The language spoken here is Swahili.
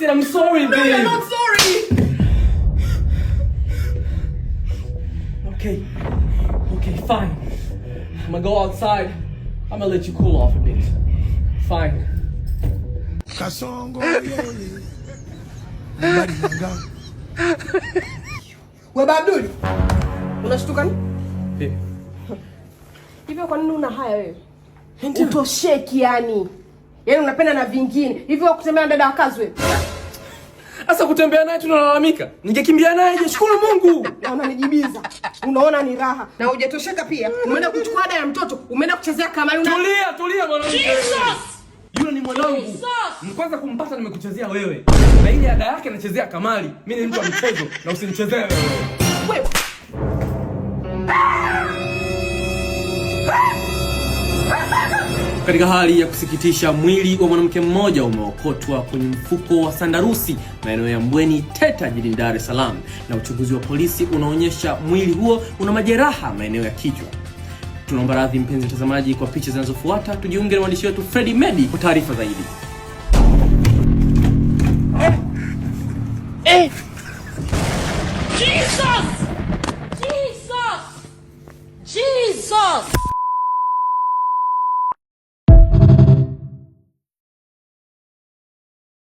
said I'm sorry, babe. No, you're not sorry. Okay, fine. I'm gonna go outside. I'm gonna let you cool off a bit. Fine. Kasongo yoli. Wewe Abdul. Unashtuka nini? Hivyo kwa nini una haya wewe? Utosheki yani. Yaani unapenda na vingine. Hivyo kutembea na dada wa kazi wewe. Sasa kutembea naye tunalalamika. Ningekimbia naye je, shukuru Mungu. Na unanijibiza. Unaona ni raha. Na hujatosheka pia. Umeenda kuchukua ada ya mtoto, umeenda kuchezea kamari Tulia mwanangu. Yule ni mwanangu. Kwanza kumpata nimekuchezea wewe. Na ile ada yake anachezea kamari. Mimi ni mtu wa mchezo na usinichezee wewe. Wewe. Katika hali ya kusikitisha, mwili wa mwanamke mmoja umeokotwa kwenye mfuko wa sandarusi maeneo ya Mbweni Teta jijini Dar es Salaam, na uchunguzi wa polisi unaonyesha mwili huo una majeraha maeneo ya kichwa. Tunaomba radhi mpenzi mtazamaji kwa picha zinazofuata. Tujiunge na mwandishi wetu Freddy Medi kwa taarifa zaidi. Jesus!